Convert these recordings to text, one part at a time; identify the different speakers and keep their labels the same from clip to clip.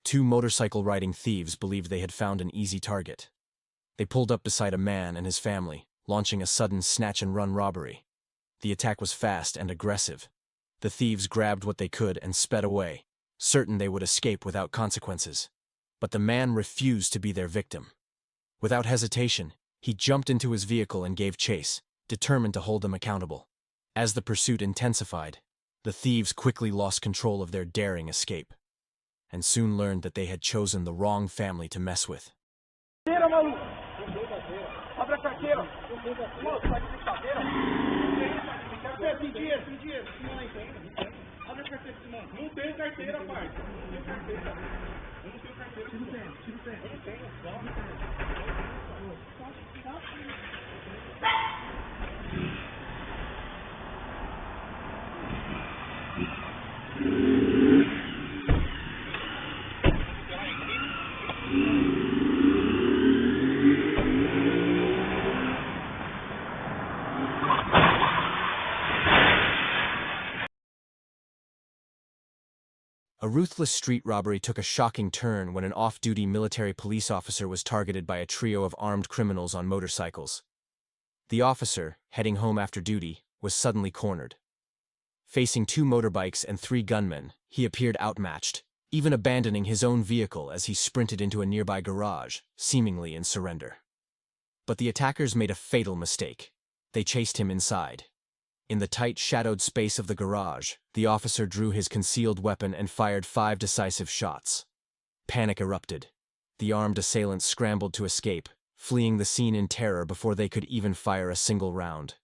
Speaker 1: Two motorcycle-riding thieves believed they had found an easy target. They pulled up beside a man and his family, launching a sudden snatch-and-run robbery. The attack was fast and aggressive. The thieves grabbed what they could and sped away, certain they would escape without consequences. But the man refused to be their victim. Without hesitation, he jumped into his vehicle and gave chase, determined to hold them accountable. As the pursuit intensified, the thieves quickly lost control of their daring escape, and soon learned that they had chosen the wrong family to mess with. A ruthless street robbery took a shocking turn when an off-duty military police officer was targeted by a trio of armed criminals on motorcycles. The officer, heading home after duty, was suddenly cornered. Facing two motorbikes and three gunmen, he appeared outmatched, even abandoning his own vehicle as he sprinted into a nearby garage, seemingly in surrender. But the attackers made a fatal mistake. They chased him inside. In the tight, shadowed space of the garage, the officer drew his concealed weapon and fired 5 decisive shots. Panic erupted. The armed assailants scrambled to escape, fleeing the scene in terror before they could even fire a single round.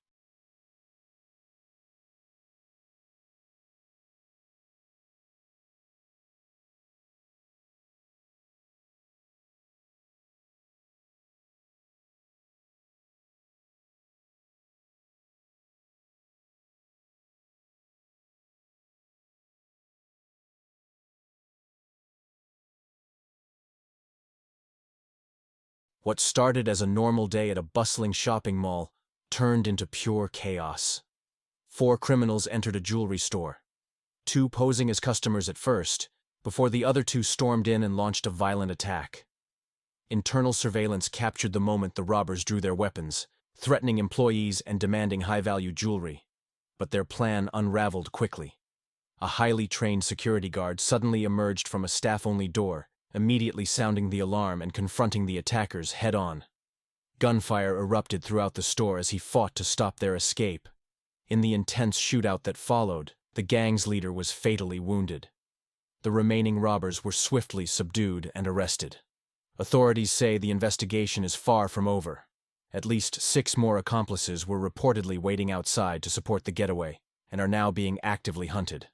Speaker 1: What started as a normal day at a bustling shopping mall turned into pure chaos. 4 criminals entered a jewelry store, 2 posing as customers at first, before the other 2 stormed in and launched a violent attack. Internal surveillance captured the moment the robbers drew their weapons, threatening employees and demanding high-value jewelry. But their plan unraveled quickly. A highly trained security guard suddenly emerged from a staff-only door, immediately sounding the alarm and confronting the attackers head-on. Gunfire erupted throughout the store as he fought to stop their escape. In the intense shootout that followed, the gang's leader was fatally wounded. The remaining robbers were swiftly subdued and arrested. Authorities say the investigation is far from over. At least 6 more accomplices were reportedly waiting outside to support the getaway, and are now being actively hunted.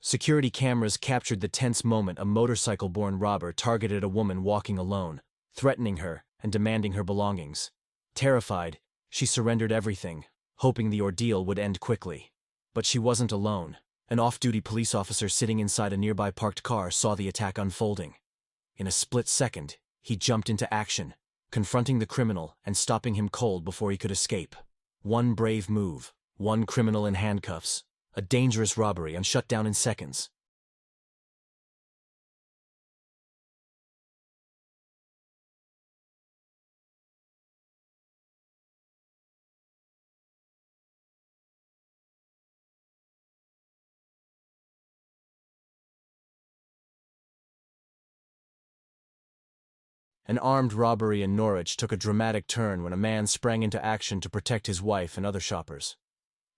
Speaker 1: Security cameras captured the tense moment a motorcycle-borne robber targeted a woman walking alone, threatening her and demanding her belongings. Terrified, she surrendered everything, hoping the ordeal would end quickly. But she wasn't alone. An off-duty police officer sitting inside a nearby parked car saw the attack unfolding. In a split second, he jumped into action, confronting the criminal and stopping him cold before he could escape. One brave move, 1 criminal in handcuffs, a dangerous robbery and shut down in seconds. An armed robbery in Norwich took a dramatic turn when a man sprang into action to protect his wife and other shoppers.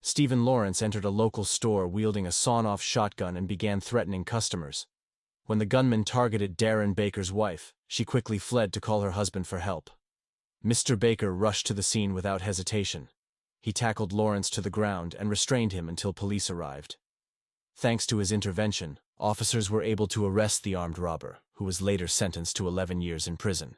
Speaker 1: Stephen Lawrence entered a local store wielding a sawn-off shotgun and began threatening customers. When the gunman targeted Darren Baker's wife, she quickly fled to call her husband for help. Mr. Baker rushed to the scene without hesitation. He tackled Lawrence to the ground and restrained him until police arrived. Thanks to his intervention, officers were able to arrest the armed robber, who was later sentenced to 11 years in prison.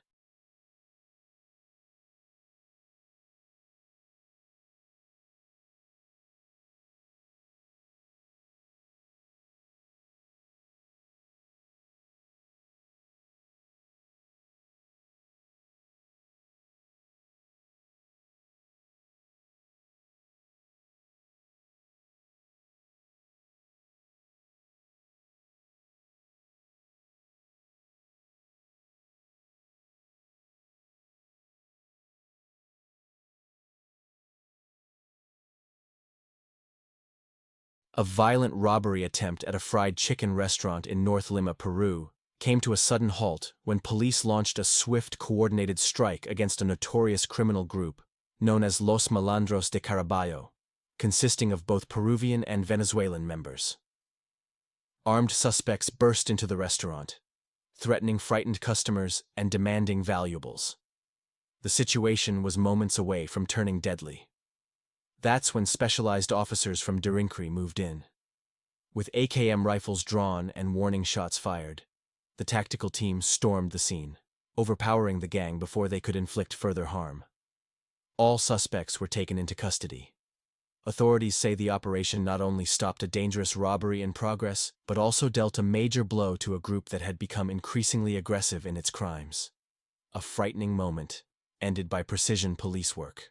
Speaker 1: A violent robbery attempt at a fried chicken restaurant in North Lima, Peru, came to a sudden halt when police launched a swift, coordinated strike against a notorious criminal group known as Los Malandros de Caraballo, consisting of both Peruvian and Venezuelan members. Armed suspects burst into the restaurant, threatening frightened customers and demanding valuables. The situation was moments away from turning deadly. That's when specialized officers from Derincre moved in. With AKM rifles drawn and warning shots fired, the tactical team stormed the scene, overpowering the gang before they could inflict further harm. All suspects were taken into custody. Authorities say the operation not only stopped a dangerous robbery in progress, but also dealt a major blow to a group that had become increasingly aggressive in its crimes. A frightening moment, ended by precision police work.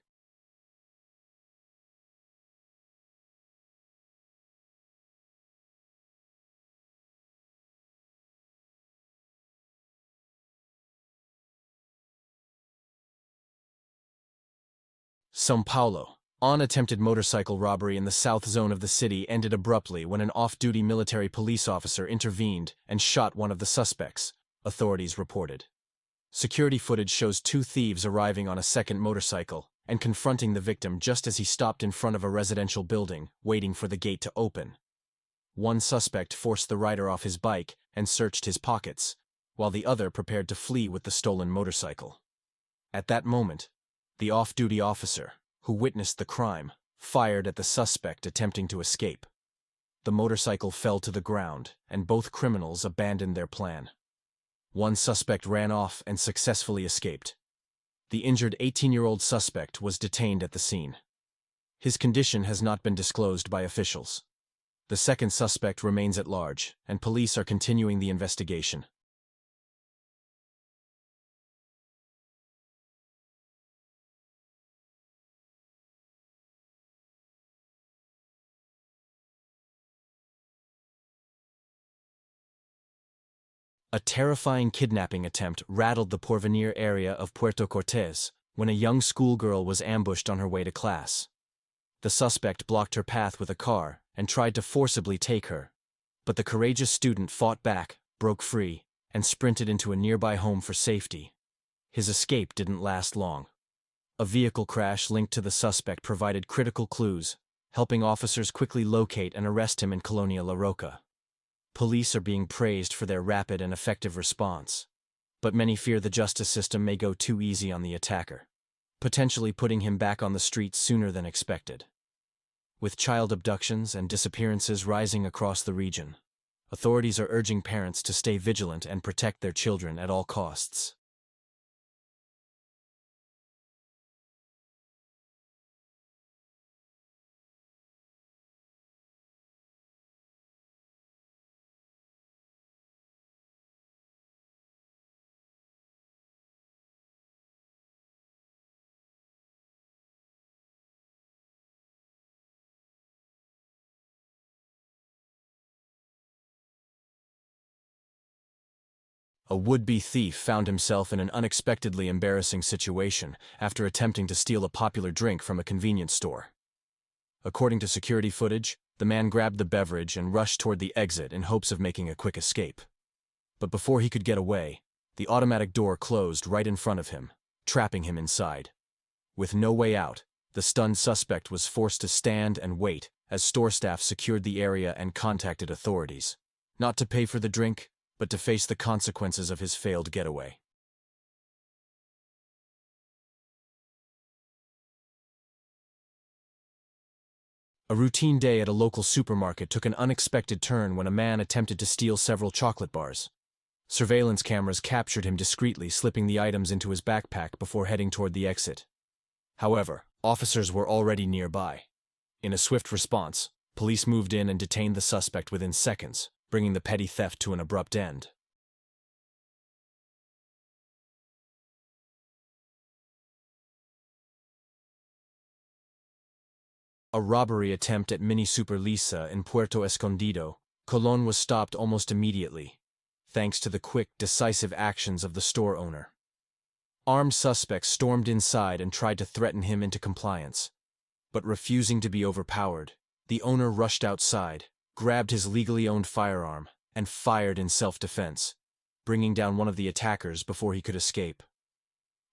Speaker 1: São Paulo. An attempted motorcycle robbery in the south zone of the city ended abruptly when an off-duty military police officer intervened and shot one of the suspects, authorities reported. Security footage shows two thieves arriving on a second motorcycle and confronting the victim just as he stopped in front of a residential building, waiting for the gate to open. One suspect forced the rider off his bike and searched his pockets, while the other prepared to flee with the stolen motorcycle. At that moment, the off-duty officer, who witnessed the crime, fired at the suspect attempting to escape. The motorcycle fell to the ground, and both criminals abandoned their plan. One suspect ran off and successfully escaped. The injured 18-year-old suspect was detained at the scene. His condition has not been disclosed by officials. The second suspect remains at large, and police are continuing the investigation. A terrifying kidnapping attempt rattled the Porvenir area of Puerto Cortés when a young schoolgirl was ambushed on her way to class. The suspect blocked her path with a car and tried to forcibly take her, but the courageous student fought back, broke free, and sprinted into a nearby home for safety. His escape didn't last long. A vehicle crash linked to the suspect provided critical clues, helping officers quickly locate and arrest him in Colonia La Roca. Police are being praised for their rapid and effective response, but many fear the justice system may go too easy on the attacker, potentially putting him back on the streets sooner than expected. With child abductions and disappearances rising across the region, authorities are urging parents to stay vigilant and protect their children at all costs. A would-be thief found himself in an unexpectedly embarrassing situation after attempting to steal a popular drink from a convenience store. According to security footage, the man grabbed the beverage and rushed toward the exit in hopes of making a quick escape. But before he could get away, the automatic door closed right in front of him, trapping him inside. With no way out, the stunned suspect was forced to stand and wait as store staff secured the area and contacted authorities, not to pay for the drink, but to face the consequences of his failed getaway. A routine day at a local supermarket took an unexpected turn when a man attempted to steal several chocolate bars. Surveillance cameras captured him discreetly slipping the items into his backpack before heading toward the exit. However, officers were already nearby. In a swift response, police moved in and detained the suspect within seconds, bringing the petty theft to an abrupt end. A robbery attempt at Mini Superlisa in Puerto Escondido, Colón was stopped almost immediately, thanks to the quick, decisive actions of the store owner. Armed suspects stormed inside and tried to threaten him into compliance, but refusing to be overpowered, The owner rushed outside, grabbed his legally owned firearm, and fired in self-defense, bringing down one of the attackers before he could escape.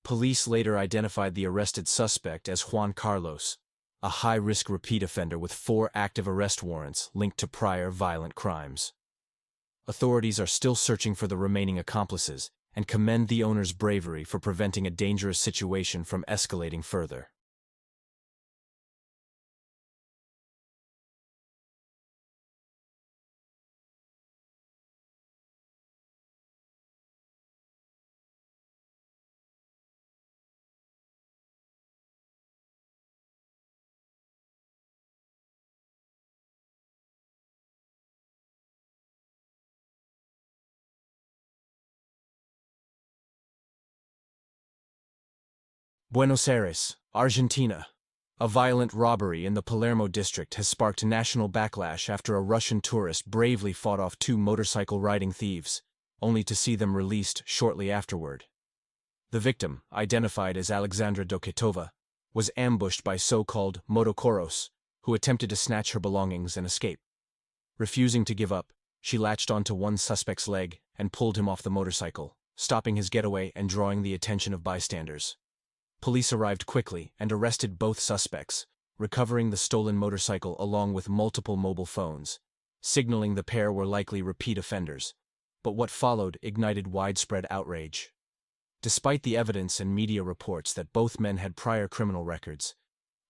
Speaker 1: Police later identified the arrested suspect as Juan Carlos, a high-risk repeat offender with 4 active arrest warrants linked to prior violent crimes. Authorities are still searching for the remaining accomplices and commend the owner's bravery for preventing a dangerous situation from escalating further. Buenos Aires, Argentina. A violent robbery in the Palermo district has sparked national backlash after a Russian tourist bravely fought off 2 motorcycle-riding thieves, only to see them released shortly afterward. The victim, identified as Alexandra Doketova, was ambushed by so-called motocoros, who attempted to snatch her belongings and escape. Refusing to give up, she latched onto one suspect's leg and pulled him off the motorcycle, stopping his getaway and drawing the attention of bystanders. Police arrived quickly and arrested both suspects, recovering the stolen motorcycle along with multiple mobile phones, signaling the pair were likely repeat offenders. But what followed ignited widespread outrage. Despite the evidence and media reports that both men had prior criminal records,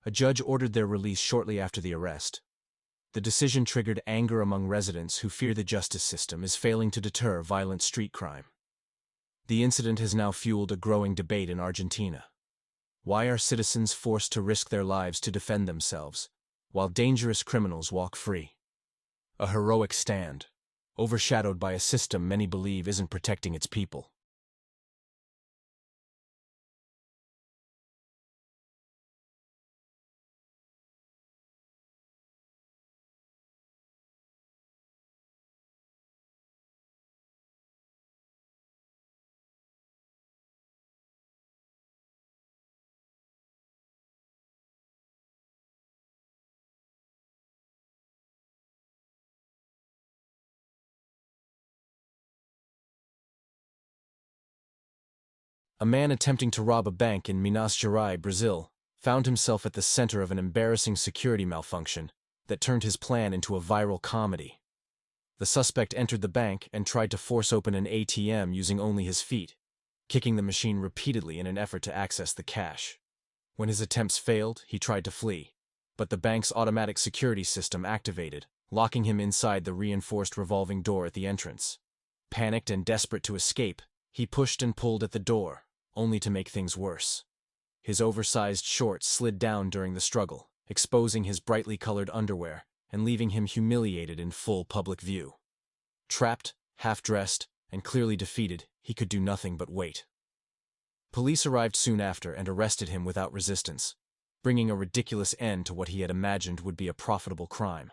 Speaker 1: a judge ordered their release shortly after the arrest. The decision triggered anger among residents who fear the justice system is failing to deter violent street crime. The incident has now fueled a growing debate in Argentina. Why are citizens forced to risk their lives to defend themselves, while dangerous criminals walk free? A heroic stand, overshadowed by a system many believe isn't protecting its people. A man attempting to rob a bank in Minas Gerais, Brazil, found himself at the center of an embarrassing security malfunction that turned his plan into a viral comedy. The suspect entered the bank and tried to force open an ATM using only his feet, kicking the machine repeatedly in an effort to access the cash. When his attempts failed, he tried to flee, but the bank's automatic security system activated, locking him inside the reinforced revolving door at the entrance. Panicked and desperate to escape, he pushed and pulled at the door, only to make things worse. His oversized shorts slid down during the struggle, exposing his brightly colored underwear and leaving him humiliated in full public view. Trapped, half-dressed, and clearly defeated, he could do nothing but wait. Police arrived soon after and arrested him without resistance, bringing a ridiculous end to what he had imagined would be a profitable crime.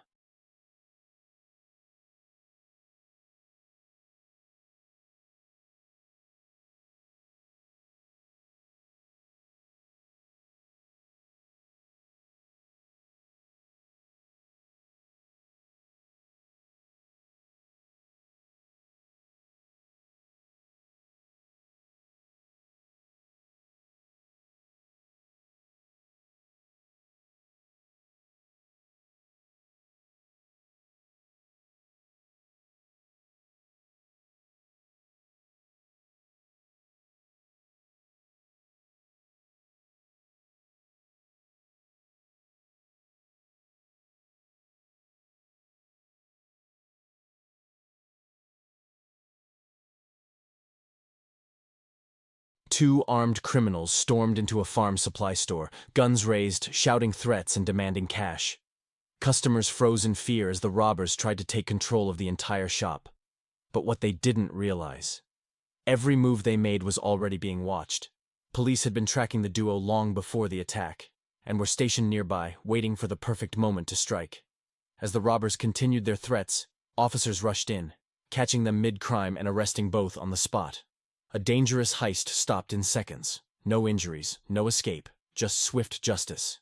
Speaker 1: Two armed criminals stormed into a farm supply store, guns raised, shouting threats and demanding cash. Customers froze in fear as the robbers tried to take control of the entire shop. But what they didn't realize, every move they made was already being watched. Police had been tracking the duo long before the attack, and were stationed nearby, waiting for the perfect moment to strike. As the robbers continued their threats, officers rushed in, catching them mid-crime and arresting both on the spot. A dangerous heist stopped in seconds. No injuries, no escape, just swift justice.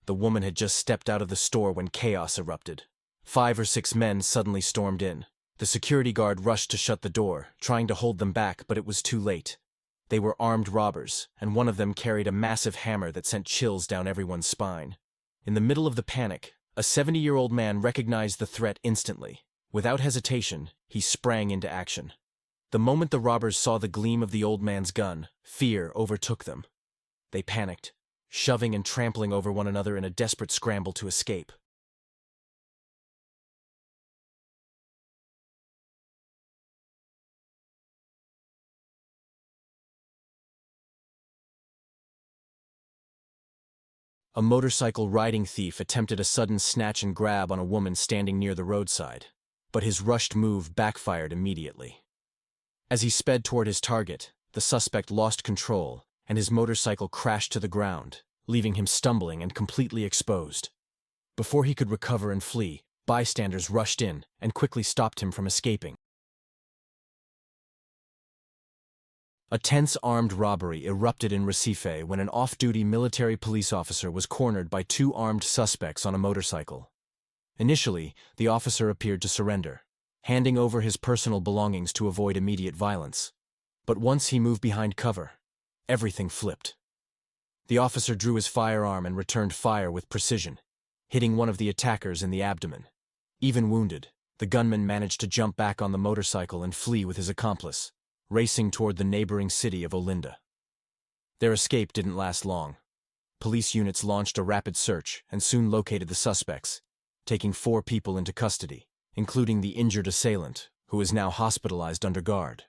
Speaker 1: The woman had just stepped out of the store when chaos erupted. 5 or 6 men suddenly stormed in. The security guard rushed to shut the door, trying to hold them back, but it was too late. They were armed robbers, and one of them carried a massive hammer that sent chills down everyone's spine. In the middle of the panic, a 70-year-old man recognized the threat instantly. Without hesitation, he sprang into action. The moment the robbers saw the gleam of the old man's gun, fear overtook them. They panicked, shoving and trampling over one another in a desperate scramble to escape. A motorcycle riding thief attempted a sudden snatch and grab on a woman standing near the roadside, but his rushed move backfired immediately. As he sped toward his target, the suspect lost control, and his motorcycle crashed to the ground, leaving him stumbling and completely exposed. Before he could recover and flee, bystanders rushed in and quickly stopped him from escaping. A tense armed robbery erupted in Recife when an off-duty military police officer was cornered by 2 armed suspects on a motorcycle. Initially, the officer appeared to surrender, handing over his personal belongings to avoid immediate violence. But once he moved behind cover, everything flipped. The officer drew his firearm and returned fire with precision, hitting one of the attackers in the abdomen. Even wounded, the gunman managed to jump back on the motorcycle and flee with his accomplice, racing toward the neighboring city of Olinda. Their escape didn't last long. Police units launched a rapid search and soon located the suspects, taking 4 people into custody, including the injured assailant, who is now hospitalized under guard.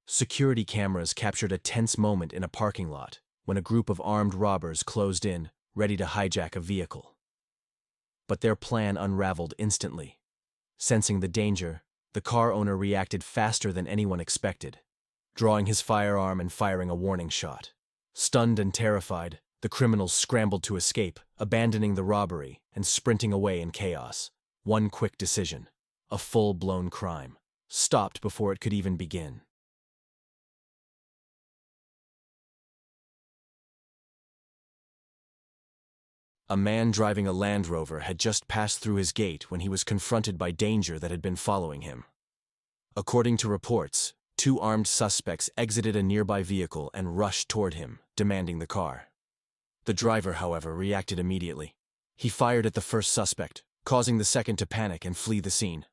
Speaker 1: Security cameras captured a tense moment in a parking lot when a group of armed robbers closed in, ready to hijack a vehicle. But their plan unraveled instantly. Sensing the danger, the car owner reacted faster than anyone expected, drawing his firearm and firing a warning shot. Stunned and terrified, the criminals scrambled to escape, abandoning the robbery and sprinting away in chaos. One quick decision, a full-blown crime, stopped before it could even begin. A man driving a Land Rover had just passed through his gate when he was confronted by danger that had been following him. According to reports, 2 armed suspects exited a nearby vehicle and rushed toward him, demanding the car. The driver, however, reacted immediately. He fired at the first suspect, causing the second to panic and flee the scene.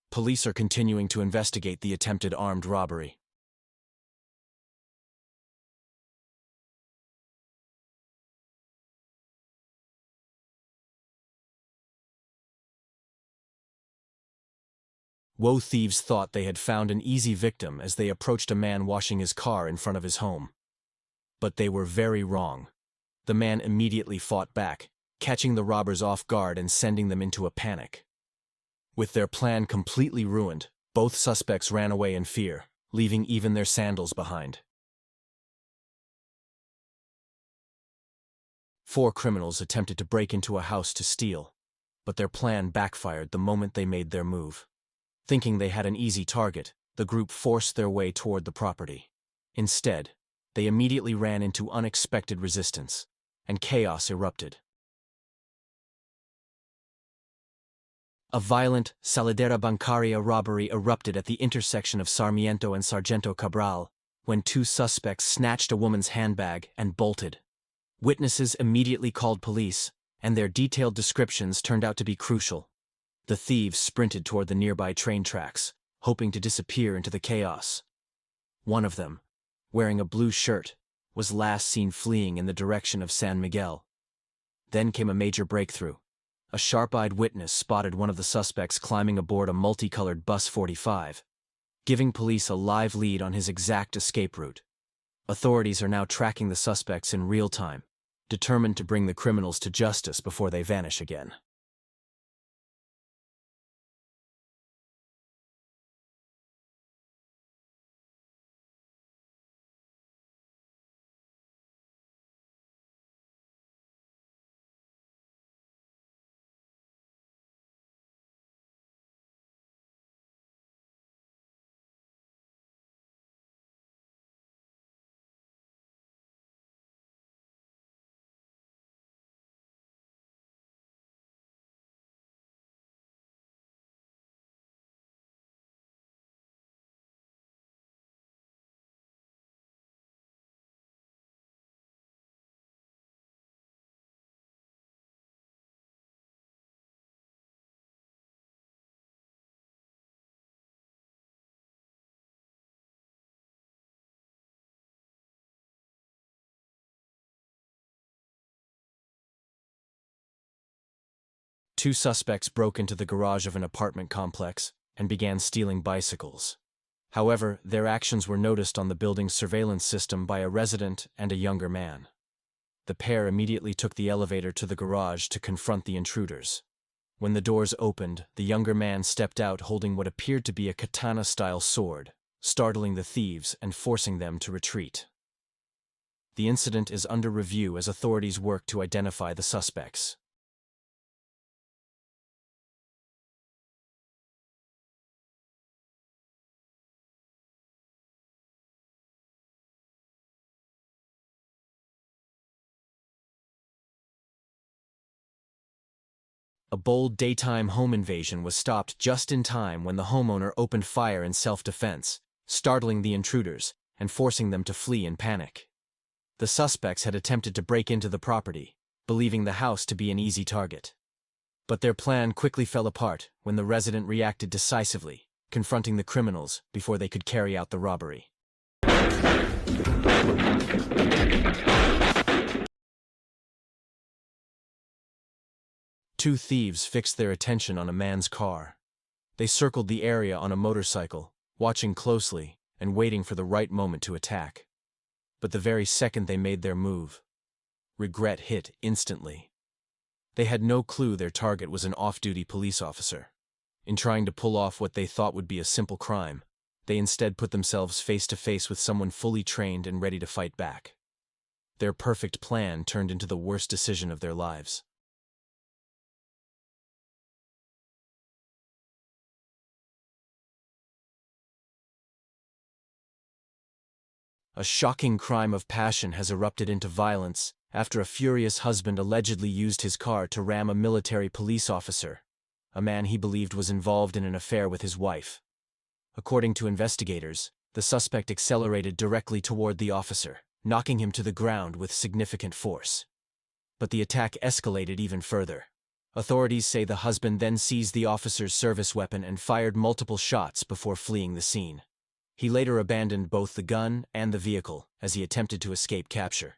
Speaker 1: Police are continuing to investigate the attempted armed robbery. Thieves thought they had found an easy victim as they approached a man washing his car in front of his home. But they were very wrong. The man immediately fought back, catching the robbers off guard and sending them into a panic. With their plan completely ruined, both suspects ran away in fear, leaving even their sandals behind. 4 criminals attempted to break into a house to steal, but their plan backfired the moment they made their move. Thinking they had an easy target, the group forced their way toward the property. Instead, they immediately ran into unexpected resistance, and chaos erupted. A violent Saladera Bancaria robbery erupted at the intersection of Sarmiento and Sargento Cabral, when 2 suspects snatched a woman's handbag and bolted. Witnesses immediately called police, and their detailed descriptions turned out to be crucial. The thieves sprinted toward the nearby train tracks, hoping to disappear into the chaos. One of them, wearing a blue shirt, was last seen fleeing in the direction of San Miguel. Then came a major breakthrough. A sharp-eyed witness spotted one of the suspects climbing aboard a multicolored bus 45, giving police a live lead on his exact escape route. Authorities are now tracking the suspects in real time, determined to bring the criminals to justice before they vanish again. Two suspects broke into the garage of an apartment complex and began stealing bicycles. However, their actions were noticed on the building's surveillance system by a resident and a younger man. The pair immediately took the elevator to the garage to confront the intruders. When the doors opened, the younger man stepped out holding what appeared to be a katana-style sword, startling the thieves and forcing them to retreat. The incident is under review as authorities work to identify the suspects. A bold daytime home invasion was stopped just in time when the homeowner opened fire in self-defense, startling the intruders and forcing them to flee in panic. The suspects had attempted to break into the property, believing the house to be an easy target. But their plan quickly fell apart when the resident reacted decisively, confronting the criminals before they could carry out the robbery. Two thieves fixed their attention on a man's car. They circled the area on a motorcycle, watching closely and waiting for the right moment to attack. But the very second they made their move, regret hit instantly. They had no clue their target was an off-duty police officer. In trying to pull off what they thought would be a simple crime, they instead put themselves face to face with someone fully trained and ready to fight back. Their perfect plan turned into the worst decision of their lives. A shocking crime of passion has erupted into violence after a furious husband allegedly used his car to ram a military police officer, a man he believed was involved in an affair with his wife. According to investigators, the suspect accelerated directly toward the officer, knocking him to the ground with significant force. But the attack escalated even further. Authorities say the husband then seized the officer's service weapon and fired multiple shots before fleeing the scene. He later abandoned both the gun and the vehicle as he attempted to escape capture.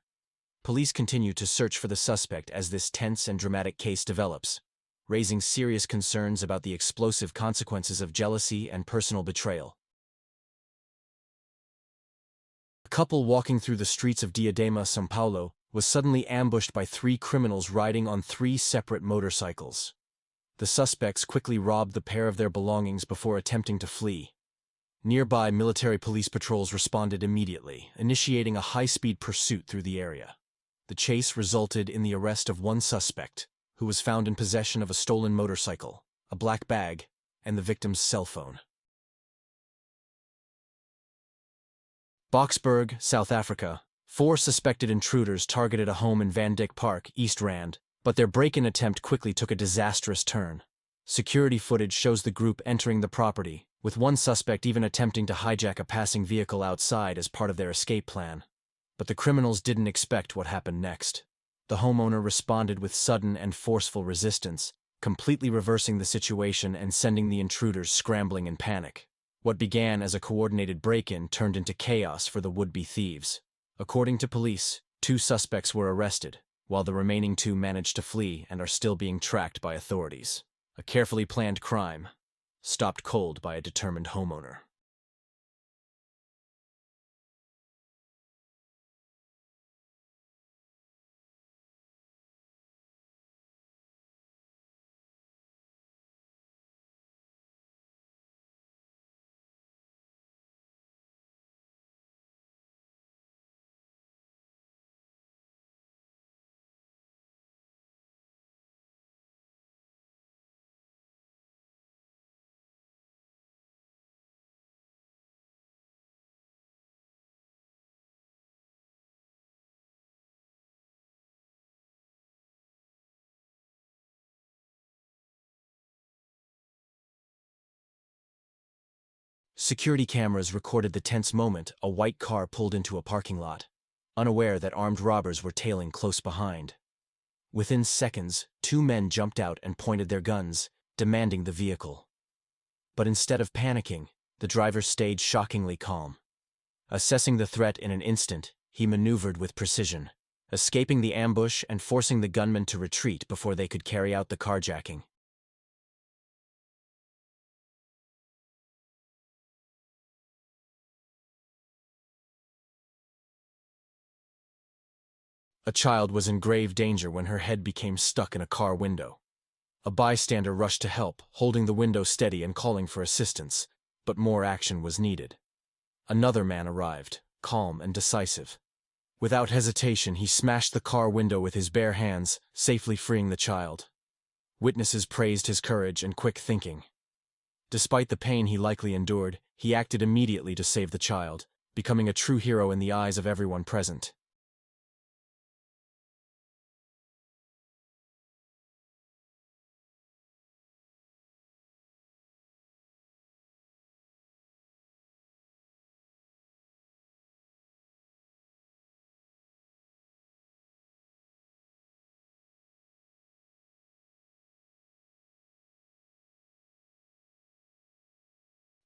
Speaker 1: Police continue to search for the suspect as this tense and dramatic case develops, raising serious concerns about the explosive consequences of jealousy and personal betrayal. A couple walking through the streets of Diadema, São Paulo, was suddenly ambushed by three criminals riding on three separate motorcycles. The suspects quickly robbed the pair of their belongings before attempting to flee. Nearby military police patrols responded immediately, initiating a high-speed pursuit through the area. The chase resulted in the arrest of one suspect, who was found in possession of a stolen motorcycle, a black bag, and the victim's cell phone. Boksburg, South Africa. 4 suspected intruders targeted a home in Van Dyck Park, East Rand, but their break-in attempt quickly took a disastrous turn. Security footage shows the group entering the property, with one suspect even attempting to hijack a passing vehicle outside as part of their escape plan. But the criminals didn't expect what happened next. The homeowner responded with sudden and forceful resistance, completely reversing the situation and sending the intruders scrambling in panic. What began as a coordinated break-in turned into chaos for the would-be thieves. According to police, 2 suspects were arrested, while the remaining 2 managed to flee and are still being tracked by authorities. A carefully planned crime, stopped cold by a determined homeowner. Security cameras recorded the tense moment a white car pulled into a parking lot, unaware that armed robbers were tailing close behind. Within seconds, 2 men jumped out and pointed their guns, demanding the vehicle. But instead of panicking, the driver stayed shockingly calm. Assessing the threat in an instant, he maneuvered with precision, escaping the ambush and forcing the gunman to retreat before they could carry out the carjacking. A child was in grave danger when her head became stuck in a car window. A bystander rushed to help, holding the window steady and calling for assistance, but more action was needed. Another man arrived, calm and decisive. Without hesitation, he smashed the car window with his bare hands, safely freeing the child. Witnesses praised his courage and quick thinking. Despite the pain he likely endured, he acted immediately to save the child, becoming a true hero in the eyes of everyone present.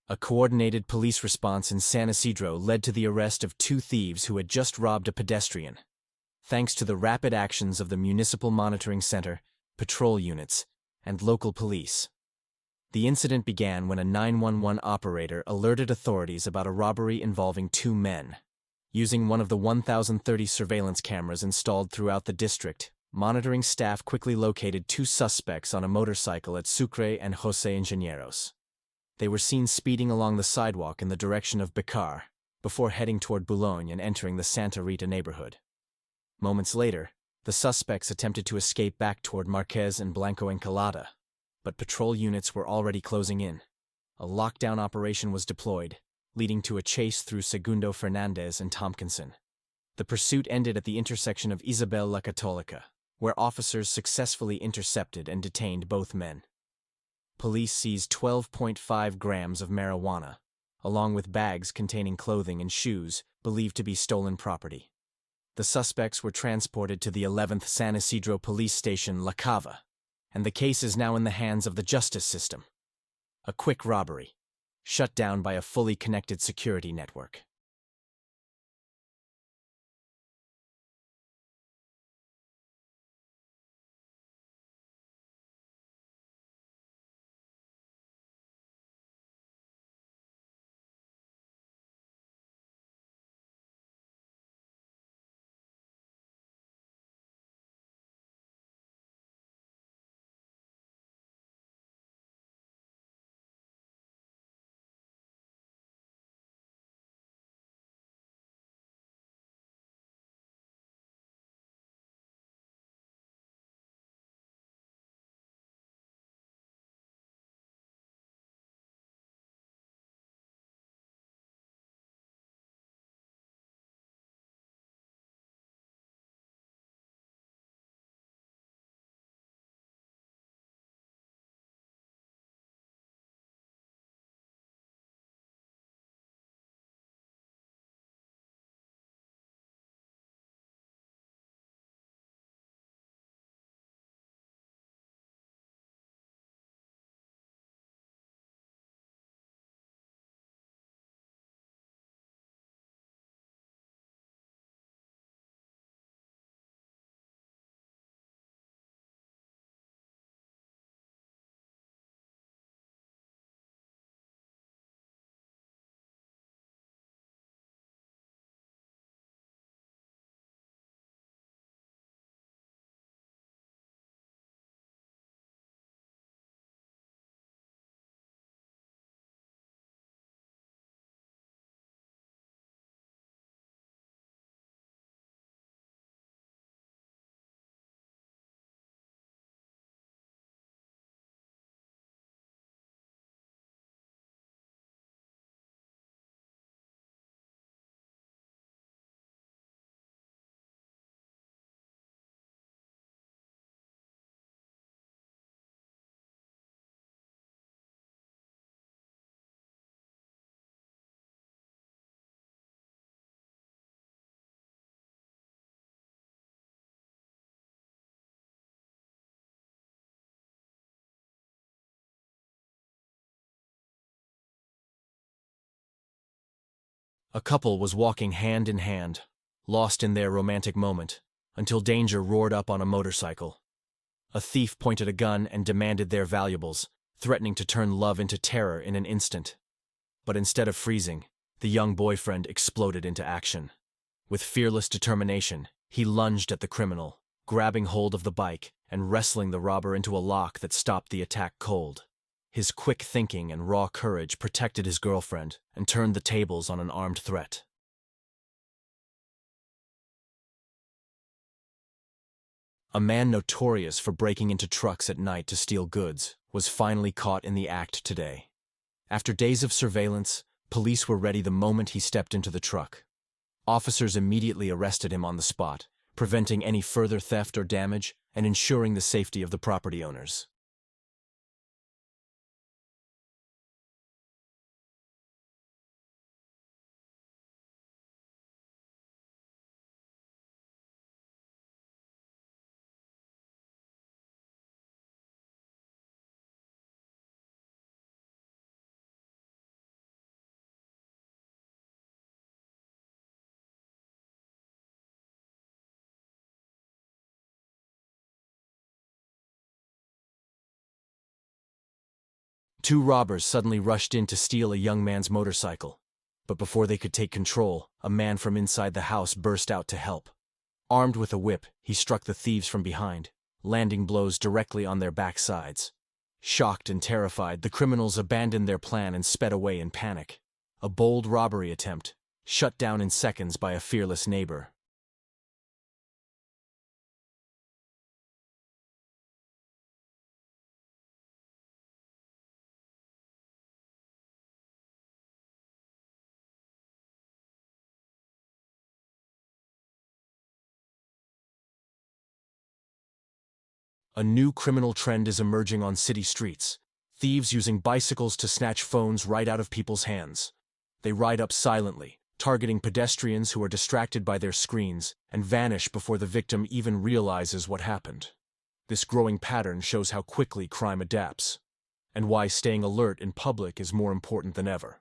Speaker 1: A coordinated police response in San Isidro led to the arrest of 2 thieves who had just robbed a pedestrian. Thanks to the rapid actions of the Municipal Monitoring Center, patrol units, and local police. The incident began when a 911 operator alerted authorities about a robbery involving 2 men. Using one of the 1,030 surveillance cameras installed throughout the district, monitoring staff quickly located 2 suspects on a motorcycle at Sucre and Jose Ingenieros. They were seen speeding along the sidewalk in the direction of Becar, before heading toward Boulogne and entering the Santa Rita neighborhood. Moments later, the suspects attempted to escape back toward Marquez and Blanco Encalada, but patrol units were already closing in. A lockdown operation was deployed, leading to a chase through Segundo Fernandez and Tompkinson. The pursuit ended at the intersection of Isabel La Católica, where officers successfully intercepted and detained both men. Police seized 12.5 grams of marijuana, along with bags containing clothing and shoes believed to be stolen property. The suspects were transported to the 11th San Isidro police station La Cava, and the case is now in the hands of the justice system. A quick robbery, shut down by a fully connected security network. A couple was walking hand in hand, lost in their romantic moment, until danger roared up on a motorcycle. A thief pointed a gun and demanded their valuables, threatening to turn love into terror in an instant. But instead of freezing, the young boyfriend exploded into action. With fearless determination, He lunged at the criminal, grabbing hold of the bike and wrestling the robber into a lock that stopped the attack cold. His quick thinking and raw courage protected his girlfriend and turned the tables on an armed threat. A man notorious for breaking into trucks at night to steal goods was finally caught in the act today. After days of surveillance, police were ready the moment he stepped into the truck. Officers immediately arrested him on the spot, preventing any further theft or damage and ensuring the safety of the property owners. Two robbers suddenly rushed in to steal a young man's motorcycle. But before they could take control, a man from inside the house burst out to help. Armed with a whip, he struck the thieves from behind, landing blows directly on their backsides. Shocked and terrified, the criminals abandoned their plan and sped away in panic. A bold robbery attempt, shut down in seconds by a fearless neighbor. A new criminal trend is emerging on city streets. Thieves using bicycles to snatch phones right out of people's hands. They ride up silently, targeting pedestrians who are distracted by their screens and vanish before the victim even realizes what happened. This growing pattern shows how quickly crime adapts, and why staying alert in public is more important than ever.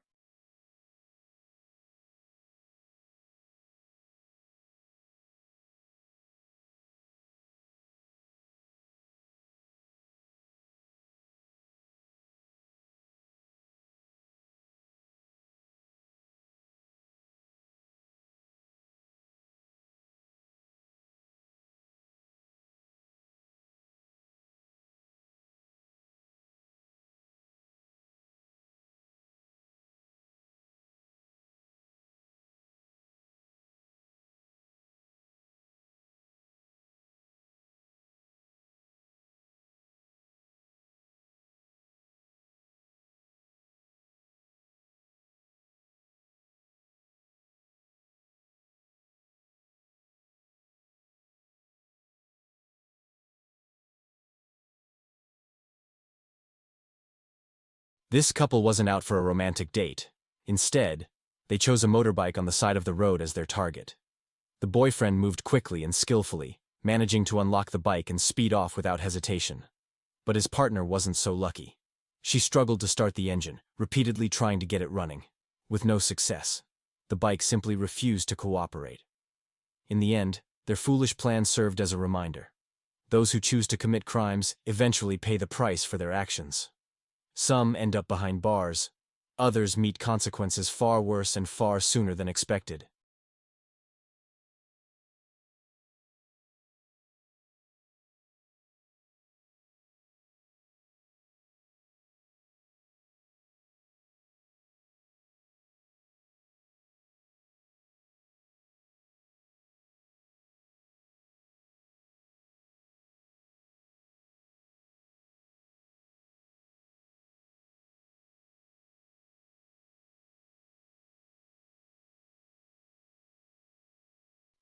Speaker 1: This couple wasn't out for a romantic date. Instead, they chose a motorbike on the side of the road as their target. The boyfriend moved quickly and skillfully, managing to unlock the bike and speed off without hesitation. But his partner wasn't so lucky. She struggled to start the engine, repeatedly trying to get it running. With no success, the bike simply refused to cooperate. In the end, their foolish plan served as a reminder. Those who choose to commit crimes eventually pay the price for their actions. Some end up behind bars. Others meet consequences far worse and far sooner than expected.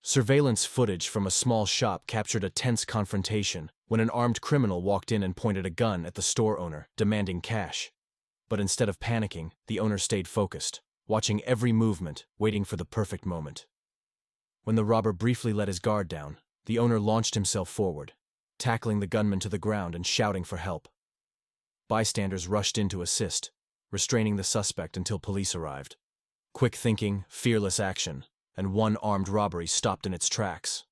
Speaker 1: Surveillance footage from a small shop captured a tense confrontation when an armed criminal walked in and pointed a gun at the store owner, demanding cash. But instead of panicking, the owner stayed focused, watching every movement, waiting for the perfect moment. When the robber briefly let his guard down, the owner launched himself forward, tackling the gunman to the ground and shouting for help. Bystanders rushed in to assist, restraining the suspect until police arrived. Quick thinking, fearless action, and one armed robbery stopped in its tracks.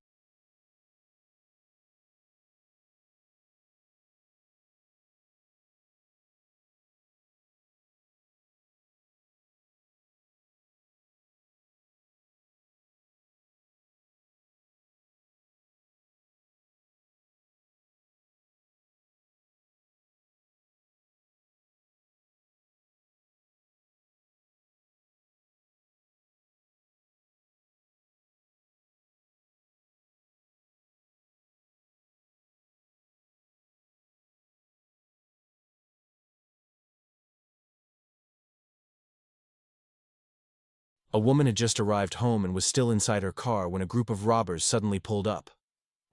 Speaker 1: A woman had just arrived home and was still inside her car when a group of robbers suddenly pulled up.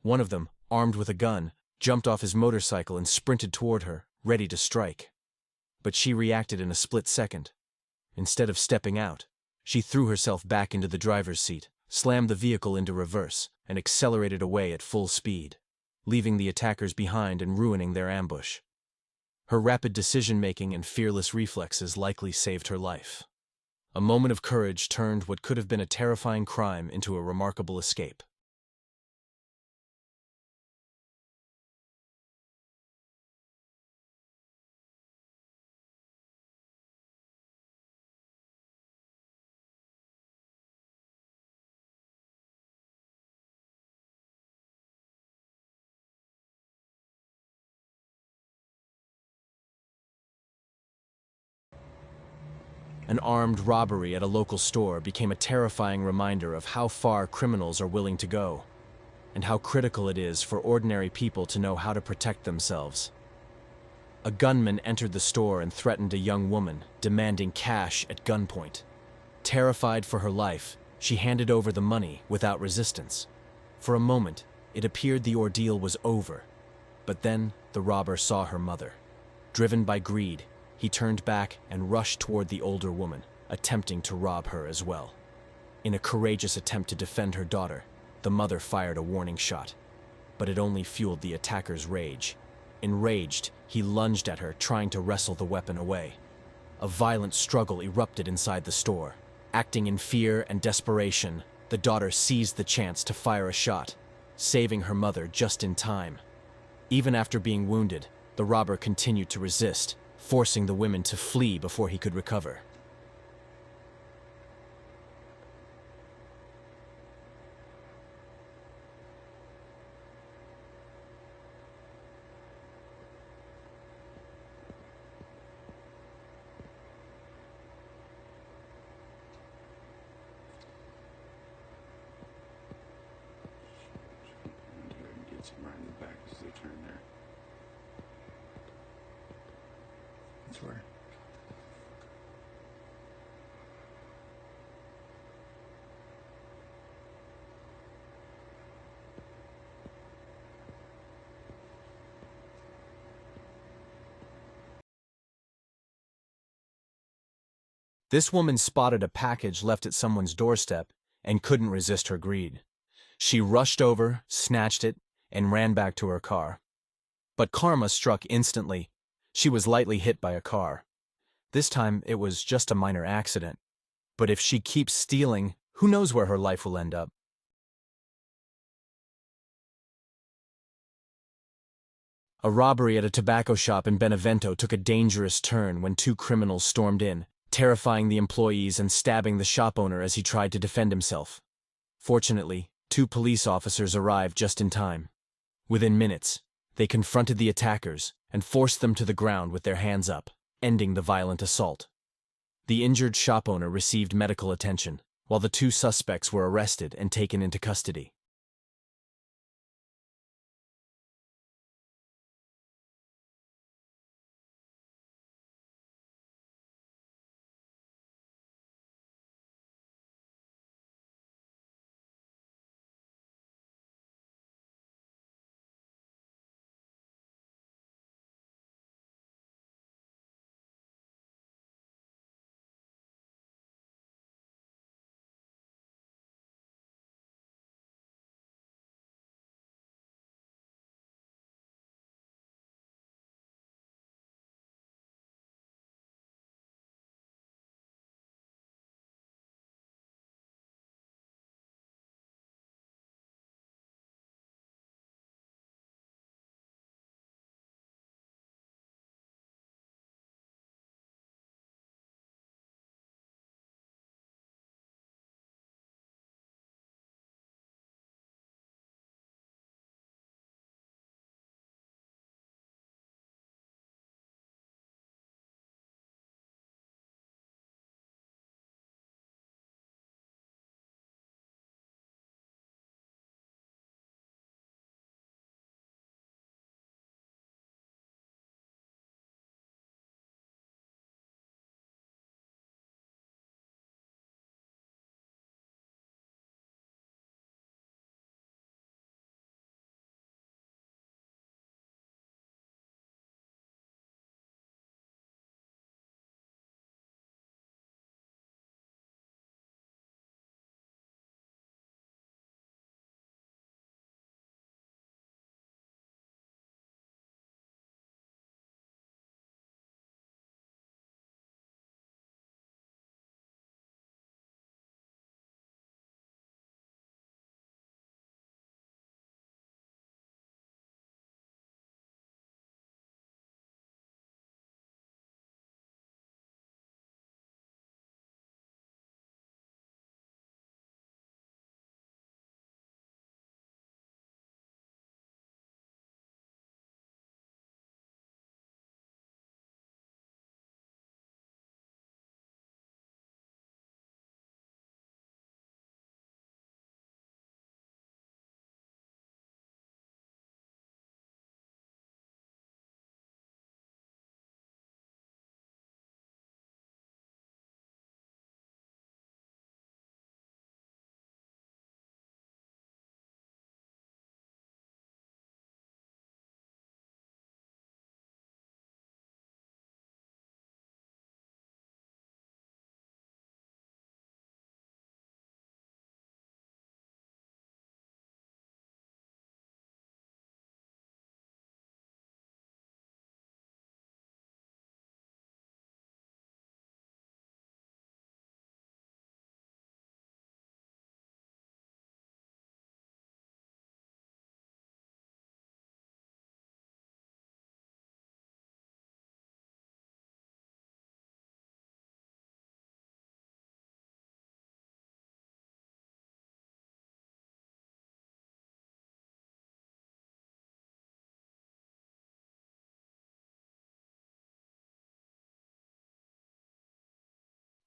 Speaker 1: One of them, armed with a gun, jumped off his motorcycle and sprinted toward her, ready to strike. But she reacted in a split second. Instead of stepping out, she threw herself back into the driver's seat, slammed the vehicle into reverse, and accelerated away at full speed, leaving the attackers behind and ruining their ambush. Her rapid decision-making and fearless reflexes likely saved her life. A moment of courage turned what could have been a terrifying crime into a remarkable escape. An armed robbery at a local store became a terrifying reminder of how far criminals are willing to go, and how critical it is for ordinary people to know how to protect themselves. A gunman entered the store and threatened a young woman, demanding cash at gunpoint. Terrified for her life, she handed over the money without resistance. For a moment, it appeared the ordeal was over, but then the robber saw her mother. Driven by greed, he turned back and rushed toward the older woman, attempting to rob her as well. In a courageous attempt to defend her daughter, the mother fired a warning shot, but it only fueled the attacker's rage. Enraged, he lunged at her, trying to wrestle the weapon away. A violent struggle erupted inside the store. Acting in fear and desperation, the daughter seized the chance to fire a shot, saving her mother just in time. Even after being wounded, the robber continued to resist, forcing the women to flee before he could recover.
Speaker 2: Get some right in the back as they turn there. That's where.
Speaker 1: This woman spotted a package left at someone's doorstep and couldn't resist her greed. She rushed over, snatched it, and ran back to her car. But karma struck instantly. She was lightly hit by a car. This time, it was just a minor accident. But if she keeps stealing, who knows where her life will end up? A robbery at a tobacco shop in Benevento took a dangerous turn when two criminals stormed in, terrifying the employees and stabbing the shop owner as he tried to defend himself. Fortunately, two police officers arrived just in time. Within minutes, they confronted the attackers and forced them to the ground with their hands up, ending the violent assault. The injured shop owner received medical attention, while the two suspects were arrested and taken into custody.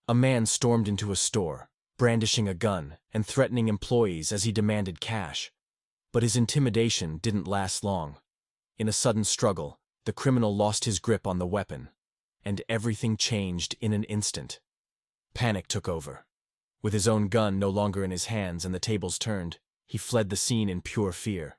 Speaker 1: A man stormed into a store, brandishing a gun and threatening employees as he demanded cash. But his intimidation didn't last long. In a sudden struggle, the criminal lost his grip on the weapon, and everything changed in an instant. Panic took over. With his own gun no longer in his hands and the tables turned, he fled the scene in pure fear.